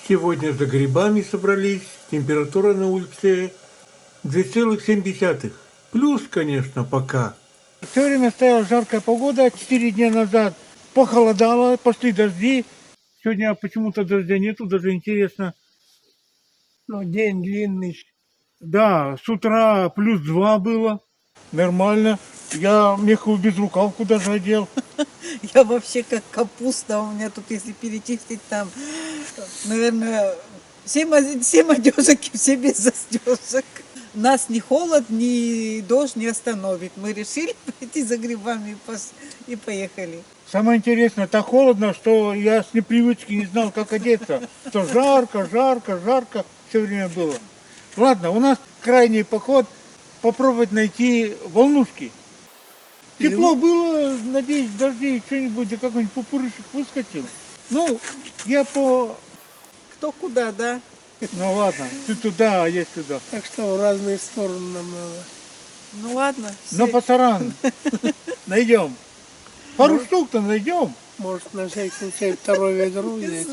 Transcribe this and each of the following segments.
Сегодня за грибами собрались. Температура на улице 2,7. Плюс, конечно, пока. Все время стояла жаркая погода 4 дня назад. Похолодало, пошли дожди. Сегодня почему-то дождя нету, даже интересно. Ну, день длинный. Да, с утра +2 было. Нормально. Я меховую безрукавку даже одел. Я вообще как капуста. У меня тут, если перечислить, там, наверное, 7 одежек и все без застежек. Нас ни холод, ни дождь не остановит. Мы решили пойти за грибами и поехали. Самое интересное, так холодно, что я с непривычки не знал, как одеться. Что жарко, жарко, жарко все время было. Ладно, у нас крайний поход попробовать найти волнушки. Тепло было, надеюсь, дожди что-нибудь, да какой-нибудь пупырышек выскочил. Ну, я по... Кто куда, да? Ну ладно, ты туда, а я сюда. Так что в разные стороны нам надо. Ну ладно. Но пасаран найдем. Пару штук-то найдем. Может, на всякий случай второе ведро взять.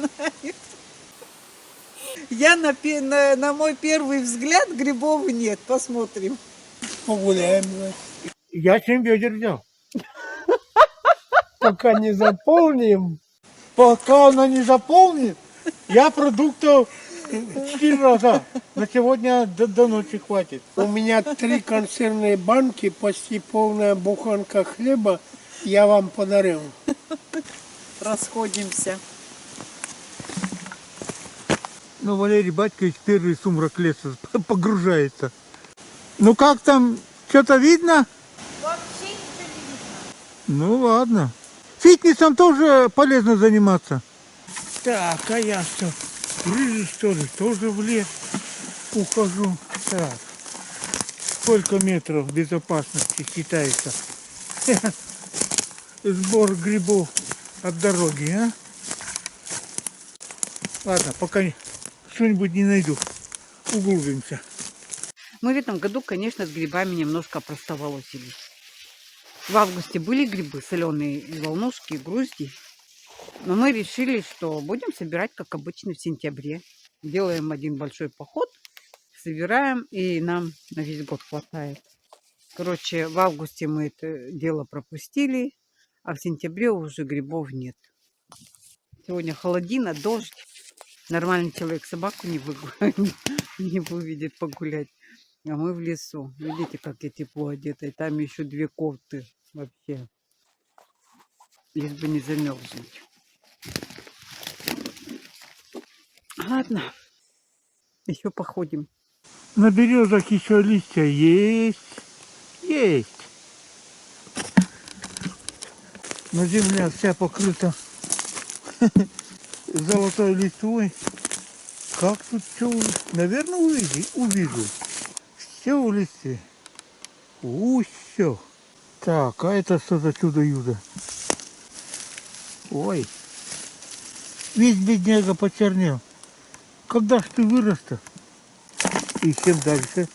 Я на мой первый взгляд грибов нет. Посмотрим. Погуляем, значит. Я 7 ведер взял. Пока не заполним. Пока она не заполнит, я продуктов 4 раза. На сегодня до ночи хватит. У меня 3 консервные банки, почти полная буханка хлеба. Я вам подарю. Расходимся. Ну, Валерий Батькович первый сумрак леса погружается. Ну как там, что-то видно? Вообще ничего не видно. Ну ладно. Фитнесом тоже полезно заниматься. Так, а я что, рыжий что ли, тоже в лес ухожу. Так, сколько метров безопасности считается? Сбор грибов от дороги, а? Ладно, пока что-нибудь не найду, углубимся. Мы в этом году, конечно, с грибами немножко простоволосились. В августе были грибы соленые, и волнушки, и грузди. Но мы решили, что будем собирать, как обычно, в сентябре. Делаем один большой поход, собираем, и нам на весь год хватает. Короче, в августе мы это дело пропустили, а в сентябре уже грибов нет. Сегодня холодина, дождь. Нормальный человек собаку не выведет погулять. А мы в лесу. Видите, как я тепло одета. И там еще 2 кофты вообще. Лишь бы не замерзнуть. Ладно. Еще походим. На березах еще листья есть. Есть. Но земля вся покрыта золотой листвой. Как тут все, наверное, увижу. Все в листе. Все. Так, а это что за чудо-юдо? Ой. Весь бедняга почернел. Когда ж ты вырос-то? И чем дальше?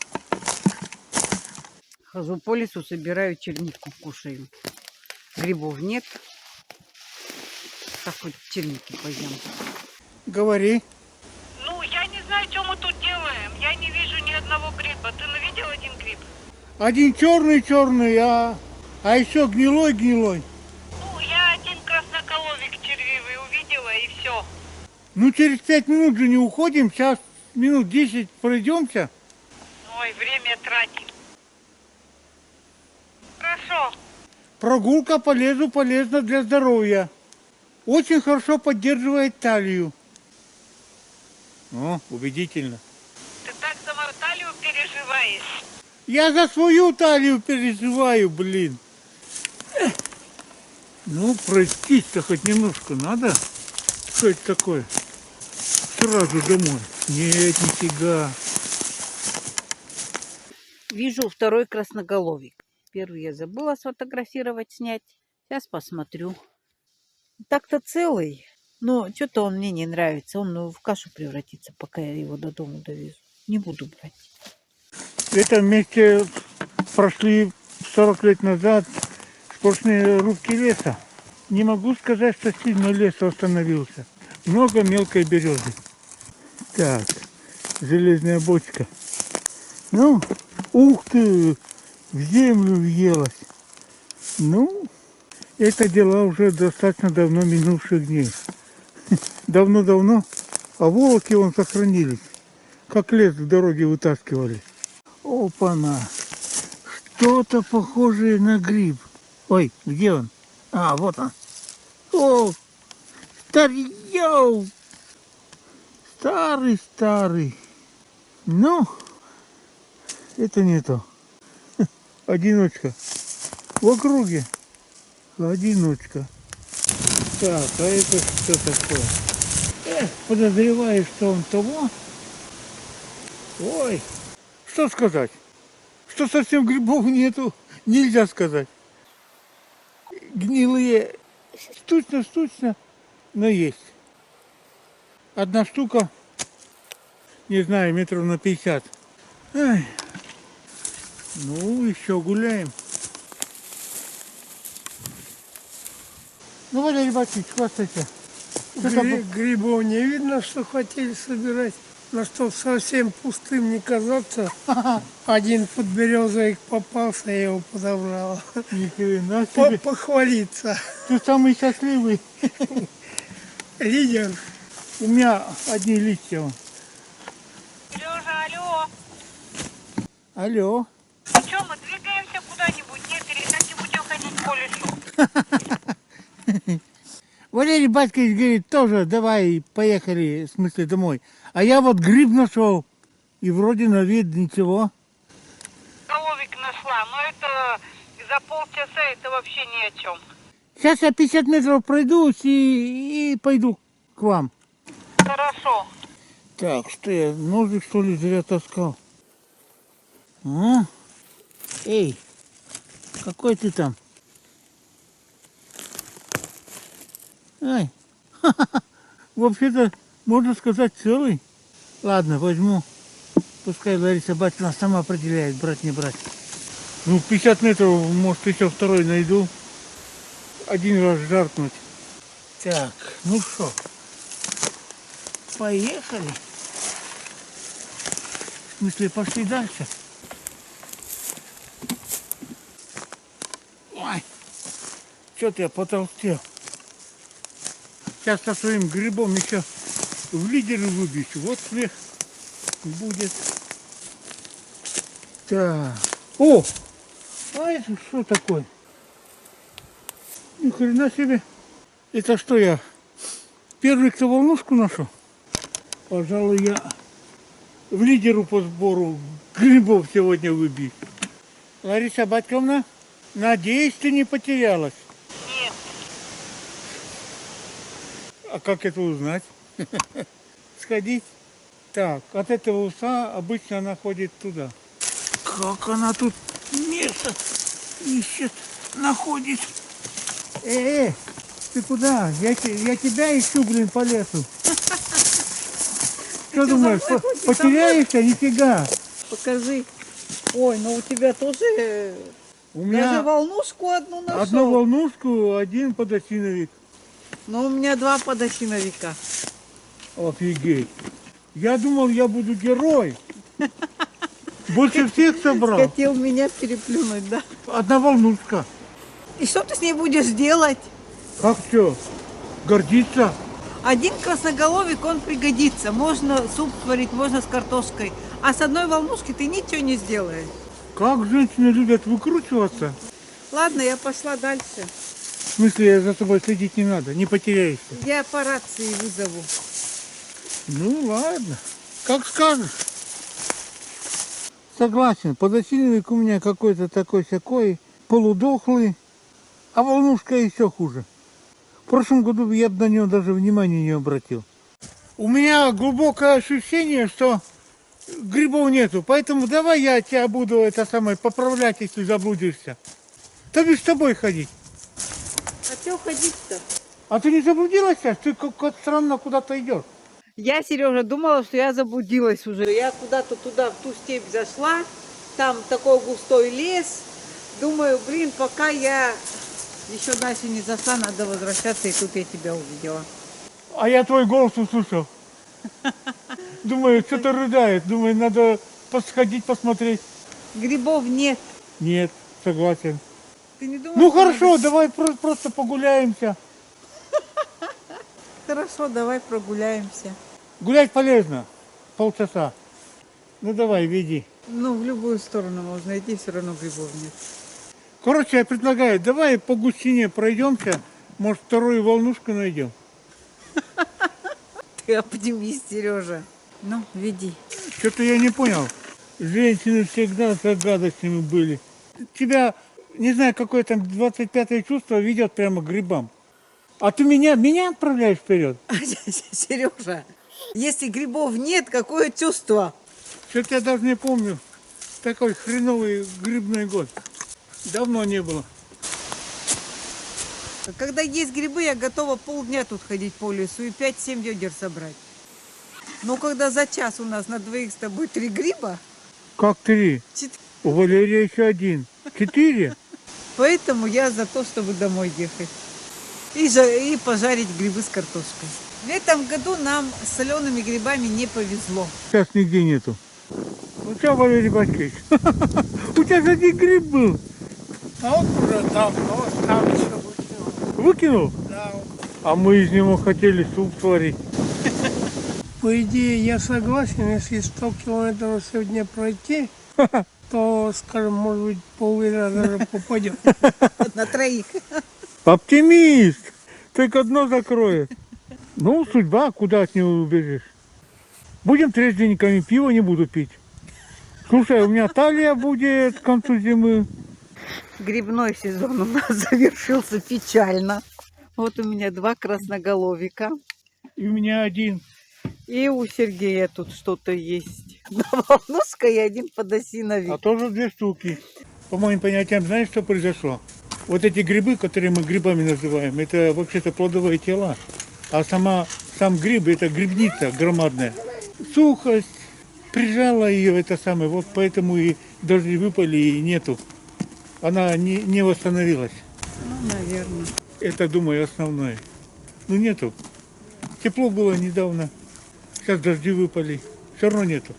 Хожу по лесу, собираю чернику, кушаю. Грибов нет. Так хоть черники пойдем. Говори. Ну, я не знаю, что мы тут делаем. Я не вижу ни одного гриба. Ты видел один гриб? Один черный, а еще гнилой. Ну, я один красноколовик червивый увидела, и все. Ну, через 5 минут же не уходим, сейчас минут 10 пройдемся. Ой, время тратим. Хорошо. Прогулка полезна для здоровья. Очень хорошо поддерживает талию. О, убедительно. Ты так за мою талию переживаешь. Я за свою талию переживаю, блин. Ну, пройтись-то хоть немножко надо. Что это такое? Сразу домой. Нет, нифига. Вижу 2 красноголовик. Первый я забыла сфотографировать, снять. Сейчас посмотрю. Так-то целый, но что-то он мне не нравится. Он в кашу превратится, пока я его до дома довезу. Не буду брать. В этом месте прошли 40 лет назад сплошные рубки леса. Не могу сказать, что сильно лес остановился. Много мелкой березы. Так, железная бочка. Ну, ух ты, в землю въелась. Ну, это дела уже достаточно давно минувших дней. Давно-давно, а волоки вон сохранились. Как лес в дороге вытаскивали. Опа-на. Что-то похожее на гриб. Ой, где он? А, вот он. О, старьё! Старый. Ну, это не то. Одиночка. В округе. Одиночка. Так, а это что такое? Подозреваю, что он того. Ой, что сказать? Что совсем грибов нету, нельзя сказать. Гнилые штучно, но есть. Одна штука, не знаю, метров на 50. Ай. Ну, еще гуляем. Ну, Валерий Батьевич, хвастайся. Грибов не видно, что хотели собирать. Но чтоб совсем пустым не казаться, один подберезовик попался, я его подобрал. Ни хрена себе. Похвалиться. Ты самый счастливый. Лидер. У меня одни листья. Вон. Сережа, алло. Алло. Ну что, мы двигаемся куда-нибудь? Нет, или как-нибудь уходить по лесу? Валерий Батькович говорит, тоже давай, поехали, в смысле домой. А я вот гриб нашел, и вроде на вид ничего. Головик нашла, но это за полчаса это вообще ни о чем. Сейчас я 50 метров пройдусь и пойду к вам. Хорошо. Так, что я, ножик что ли зря таскал? А? Эй, какой ты там? Ай, вообще-то, можно сказать, целый. Ладно, возьму. Пускай Лариса Батьевна сама определяет, брать, не брать. Ну, 50 метров, может, еще второй найду. Один раз жаркнуть. Так, ну что, поехали. В смысле, пошли дальше. Ой, что-то я потолстел. Сейчас со своим грибом еще в лидеры выбьюсь. Вот смех будет. Так. О! А это что такое? Ни хрена себе. Это что я? Первый, кто волнушку нашел? Пожалуй, я в лидеру по сбору грибов сегодня выбью. Лариса Батьковна, надеюсь, ты не потерялась. Нет. А как это узнать? Сходить? Так, от этого уса обычно она ходит туда. Как она тут место ищет, находит? Ты куда? Я тебя ищу, блин, по лесу. Что думаешь, потеряешься? Нифига. Покажи. Ой, ну у тебя тоже У даже меня волнушку одну нашел. одну волнушку, один подосиновик. Но у меня 2 подосиновика. Офигеть. Я думал, я буду герой. Больше всех собрал. Хотел меня переплюнуть, да? Одна волнушка. И что ты с ней будешь делать? Как что? Гордиться? Один красноголовик, он пригодится. Можно суп сварить, можно с картошкой. А с одной волнушки ты ничего не сделаешь. Как женщины любят выкручиваться. Ладно, я пошла дальше. В смысле, за тобой следить не надо, не потеряешься. Я по рации вызову. Ну ладно, как скажешь. Согласен, подосиновик у меня какой-то такой-сякой, полудохлый, а волнушка еще хуже. В прошлом году я бы на него даже внимания не обратил. У меня глубокое ощущение, что грибов нету, поэтому давай я тебя буду поправлять, если заблудишься. То бишь с тобой ходить. А что ходить-то? А ты не заблудилась сейчас? Ты как странно куда-то идешь. Я, Сережа, думала, что я заблудилась уже. Я куда-то туда, в ту степь зашла. Там такой густой лес. Думаю, блин, пока я еще дальше не зашла, надо возвращаться. И тут я тебя увидела. А я твой голос услышал. Думаю, что-то рыдает. Думаю, надо сходить посмотреть. Грибов нет. Нет, согласен. Ты не думаешь? Ну что надо- хорошо, давай просто погуляемся. Хорошо, давай прогуляемся. Гулять полезно. Полчаса. Ну давай, веди. Ну, в любую сторону можно идти, все равно грибов нет. Короче, я предлагаю, давай по густине пройдемся. Может, вторую волнушку найдем. Ты оптимист, Сережа. Ну, веди. Что-то я не понял. Женщины всегда загадочными были. Тебя, не знаю, какое там 25-е чувство ведет прямо к грибам. А ты меня отправляешь вперед. Сережа, если грибов нет, какое чувство? Что-то я даже не помню. Такой хреновый грибной год. Давно не было. Когда есть грибы, я готова полдня тут ходить по лесу и 5-7 ведер собрать. Но когда за час у нас на двоих с тобой 3 гриба, Как 3? У Валерия еще 1. 4? поэтому я за то, чтобы домой ехать. И пожарить грибы с картошкой. В этом году нам с солеными грибами не повезло. Сейчас нигде нету. Ну что, Валерий Батькович? У тебя же 1 гриб был. А вот уже давно там еще выкинул. Выкинул? Да. А мы из него хотели суп сварить. По идее, я согласен, если 100 километров сегодня пройти, то, скажем, может быть, полвера даже попадет. На троих. Оптимист! Только дно закроет. Ну, судьба, куда от него убежишь. Будем трезвенниками, пиво не буду пить. Слушай, у меня талия будет к концу зимы. Грибной сезон у нас завершился печально. Вот у меня 2 красноголовика. И у меня 1. И у Сергея тут что-то есть. 2 волнушка и 1 подосиновик. А тоже 2 штуки. По моим понятиям, знаешь, что произошло? Вот эти грибы, которые мы грибами называем, это вообще-то плодовые тела. А сам гриб, это грибница громадная. Сухость прижала ее, это самое, вот поэтому и дожди выпали и нету. Она не восстановилась. Ну, наверное. Это, думаю, основное. Ну нету. Тепло было недавно. Сейчас дожди выпали. Все равно нету.